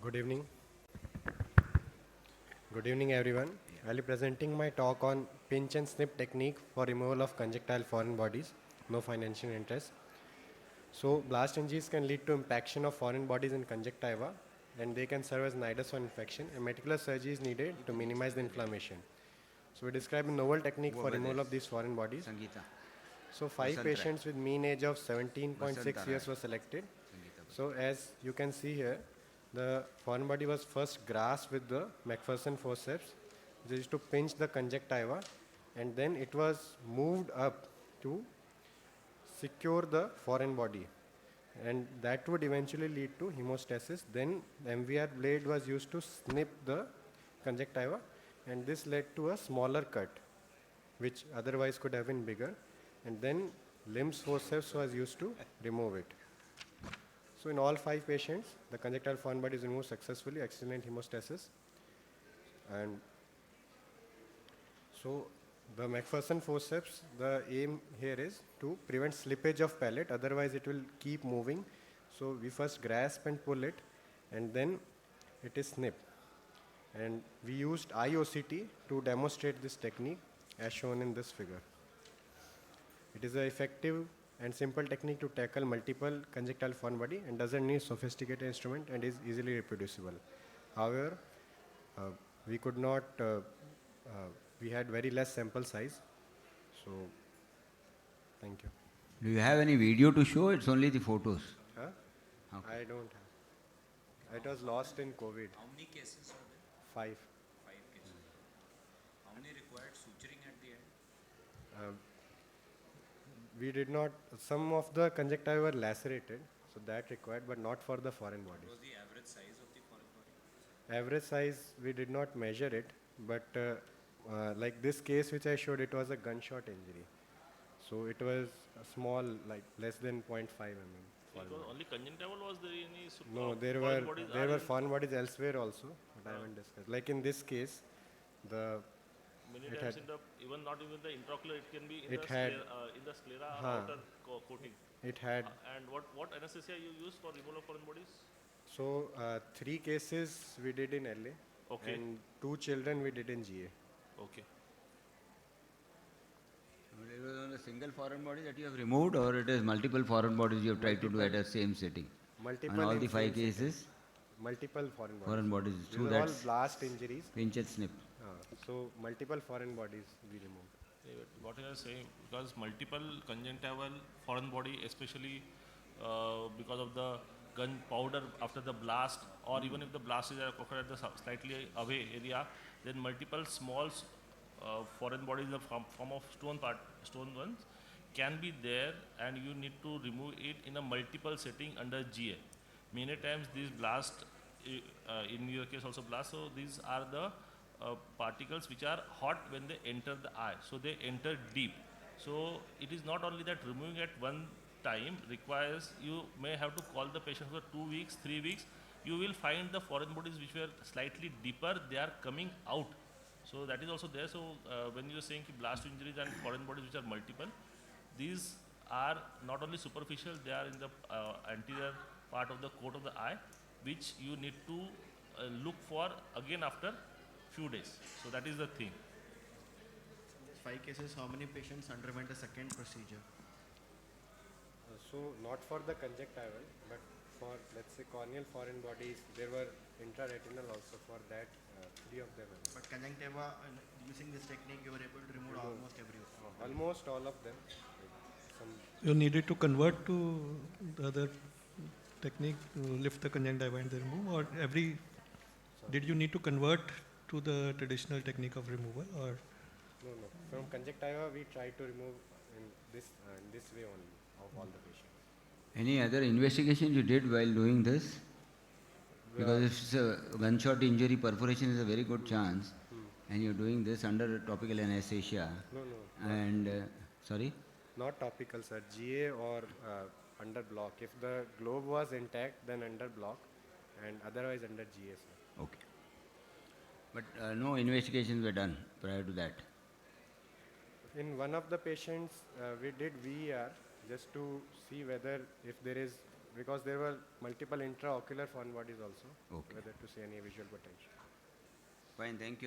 Good evening. Good evening, everyone. I'll be presenting my talk on pinch and snip technique for removal of conjunctival foreign bodies. No financial interest. So, blast injuries can lead to impaction of foreign bodies in conjunctiva, and they can serve as nidus for infection. And meticulous surgery is needed to minimize the inflammation. So, we describe a novel technique for removal of these foreign bodies. So, 5 patients with mean age of 17.6 years were selected. So, as you can see here, the foreign body was first grasped with the McPherson forceps. This is to pinch the conjunctiva, and then it was moved up to secure the foreign body, and that would eventually lead to hemostasis. Then the MVR blade was used to snip the conjunctiva, and this led to a smaller cut, which otherwise could have been bigger. And then limbs forceps was used to remove it. So in all 5 patients, the conjunctival foreign body is removed successfully, excellent hemostasis. And so the McPherson forceps, the aim here is to prevent slippage of palate, otherwise it will keep moving. So we first grasp and pull it, and then it is snip. And we used AIOCT to demonstrate this technique as shown in this figure. It is an effective and simple technique to tackle multiple conjunctival foreign body and doesn't need sophisticated instrument and is easily reproducible. However, we could not, we had very less sample size. So, thank you. Do you have any video to show? It's only the photos. Huh? Okay. I don't have. It was lost in COVID. How many cases are there? 5. 5 cases. How many required suturing at the end? We did not, some of the conjunctiva were lacerated, so that required, but not for the foreign What bodies. was the average size of the foreign body? Average size, we did not measure it, but like this case which I showed, it was a gunshot injury. So it was a small, like less than 0.5 mm. foreign body. Only conjunctival, was there any No, there were foreign bodies elsewhere also, but I haven't discussed. Like in this case, the many it times had- in the even not even the intraocular, it can be in It the had- in the sclera Huh. outer coating. it had. And what anesthesia you use for removal of foreign bodies? So 3 cases we did in LA, Okay. and 2 children we did in GA. Okay. It was on a single foreign body that you have removed, or it is multiple foreign bodies you have tried to do at the same setting? Multiple On all the in 5 same cases, Multiple foreign bodies. foreign bodies. These So are all that's blast injuries. pinch and snip. So multiple foreign bodies we removed. What I was saying, because multiple conjunctival foreign body, especially because of the gun powder after the blast, or even if the blast is occurred at the slightly away area, then multiple small foreign bodies in the form of stone ones can be there, and you need to remove it in a multiple setting under GA. Many times these blast, in your case also blast, so these are the particles which are hot when they enter the eye, so they enter deep. So it is not only that removing at one time requires, you may have to call the patient for 2 weeks, 3 weeks. You will find the foreign bodies which were slightly deeper, they are coming out. So that is also there. So when you are saying blast injuries and foreign bodies which are multiple, these are not only superficial, they are in the anterior part of the coat of the eye, which you need to look for again after few days. So that is the thing. 5 cases, how many patients underwent the second procedure? So not for the conjunctival, but for let's say corneal foreign bodies, there were intraretinal also. For that, 3 of them. But conjunctiva, using this technique, you were able to remove almost everyone. Almost all of them. Some You needed to convert to the other technique to lift the conjunctiva and then remove, or did you need to convert to the traditional technique of removal, or? no. From conjunctiva, we try to remove in this way only of all the patients. Any other investigations you did while doing this? Because if it's a gunshot injury, perforation is a very good chance, and you're doing this under topical anesthesia. No. And sorry? Not topical, sir. GA or under block. If the globe was intact, then under block, and otherwise under GA, sir. Okay. But no investigations were done prior to that. In one of the patients, we did VER just to see whether if there is because there were multiple intraocular foreign bodies also, Okay. whether to see any visual potential. Fine, thank you.